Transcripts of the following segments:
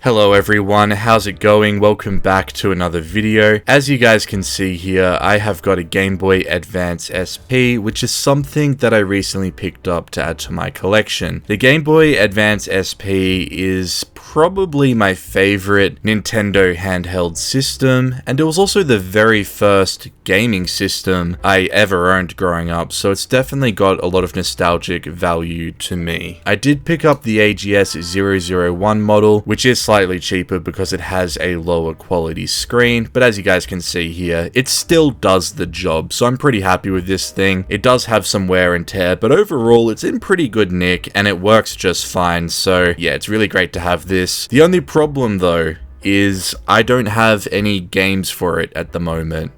Hello everyone, how's it going? Welcome back to another video. As you guys can see here, I have got a Game Boy Advance SP, which is something that I recently picked up to add to my collection. The Game Boy Advance SP is probably my favorite Nintendo handheld system, and it was also the very first gaming system I ever owned growing up, so it's definitely got a lot of nostalgic value to me. I did pick up the AGS-001 model, which is slightly cheaper because it has a lower quality screen, but as you guys can see here, it still does the job, so I'm pretty happy with this thing. It does have some wear and tear, but overall it's in pretty good nick and it works just fine, so yeah, it's really great to have this. The only problem though is I don't have any games for it at the moment,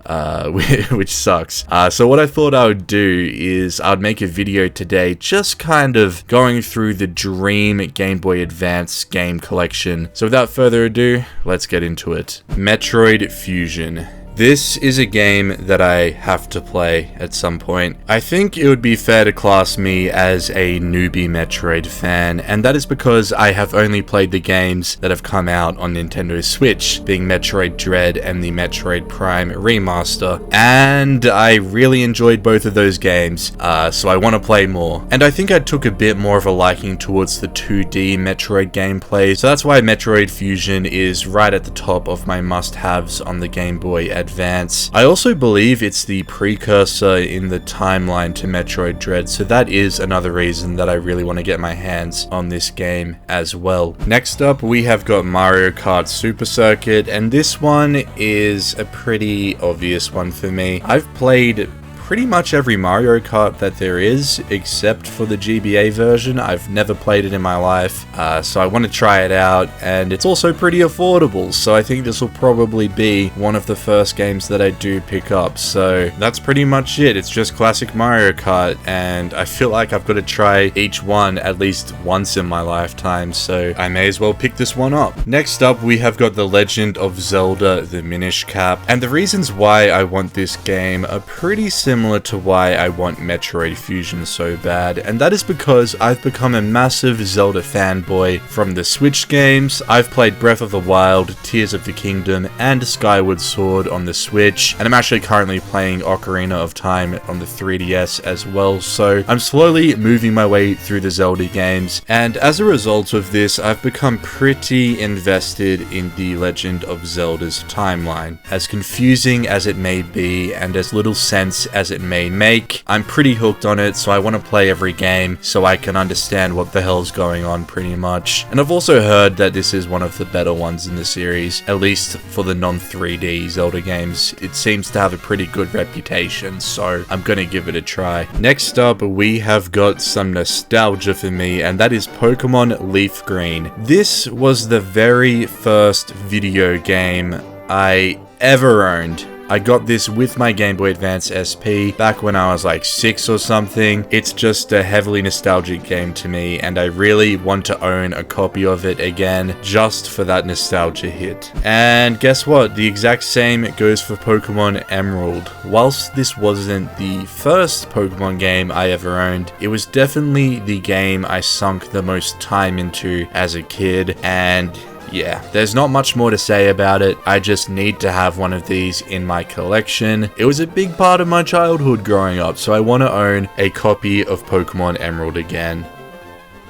which sucks. So what I thought I would do is I'd make a video today just kind of going through the dream Game Boy Advance game collection. So without further ado, let's get into it. Metroid Fusion. This is a game that I have to play at some point. I think it would be fair to class me as a newbie Metroid fan, and that is because I have only played the games that have come out on Nintendo Switch, being Metroid Dread and the Metroid Prime Remaster, and I really enjoyed both of those games, so I want to play more. And I think I took a bit more of a liking towards the 2D Metroid gameplay, so that's why Metroid Fusion is right at the top of my must-haves on the Game Boy Advance. I also believe it's the precursor in the timeline to Metroid Dread, so that is another reason that I really want to get my hands on this game as well. Next up, we have got Mario Kart Super Circuit, and this one is a pretty obvious one for me. I've played pretty much every Mario Kart that there is, except for the GBA version. I've never played it in my life, so I want to try it out, and it's also pretty affordable, so I think this will probably be one of the first games that I do pick up. So that's pretty much it. It's just classic Mario Kart, and I feel like I've got to try each one at least once in my lifetime, so I may as well pick this one up. Next up, we have got The Legend of Zelda: The Minish Cap, and the reasons why I want this game are pretty similar to why I want Metroid Fusion so bad, and that is because I've become a massive Zelda fanboy from the Switch games. I've played Breath of the Wild, Tears of the Kingdom, and Skyward Sword on the Switch, and I'm actually currently playing Ocarina of Time on the 3DS as well, so I'm slowly moving my way through the Zelda games, and as a result of this, I've become pretty invested in the Legend of Zelda's timeline. As confusing as it may be, and as little sense as it may make, I'm pretty hooked on it, so I want to play every game so I can understand what the hell's going on pretty much. And I've also heard that this is one of the better ones in the series, at least for the non-3D Zelda games. It seems to have a pretty good reputation, so I'm gonna give it a try. Next up, we have got some nostalgia for me, and that is Pokemon Leaf Green. This was the very first video game I ever owned. I got this with my Game Boy Advance SP back when I was like 6 or something. It's just a heavily nostalgic game to me, and I really want to own a copy of it again just for that nostalgia hit. And guess what? The exact same goes for Pokemon Emerald. Whilst this wasn't the first Pokemon game I ever owned, it was definitely the game I sunk the most time into as a kid, and yeah, there's not much more to say about it. I just need to have one of these in my collection. It was a big part of my childhood growing up, so I want to own a copy of Pokemon Emerald again.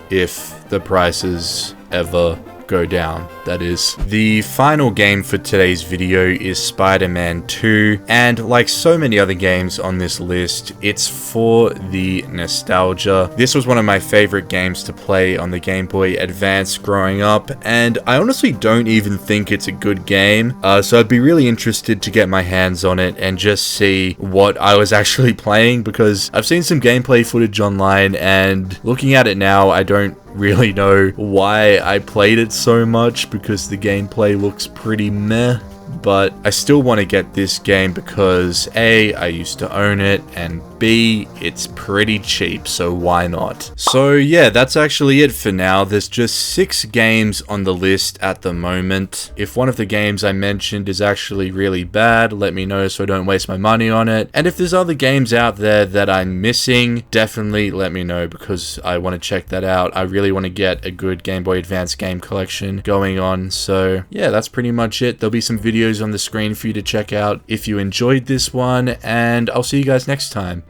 If the prices ever go down, that is. The final game for today's video is Spider-Man 2, and like so many other games on this list, it's for the nostalgia. This was one of my favorite games to play on the Game Boy Advance growing up, and I honestly don't even think it's a good game, so I'd be really interested to get my hands on it and just see what I was actually playing, because I've seen some gameplay footage online, and looking at it now, I don't really know why I played it so much, because the gameplay looks pretty meh. but I still want to get this game because A, I used to own it, and B, it's pretty cheap, so why not? So yeah, that's actually it for now. There's just 6 games on the list at the moment. If one of the games I mentioned is actually really bad, let me know so I don't waste my money on it. And if there's other games out there that I'm missing, definitely let me know because I want to check that out. I really want to get a good Game Boy Advance game collection going on. So yeah, that's pretty much it. There'll be some videos on the screen for you to check out if you enjoyed this one, and I'll see you guys next time.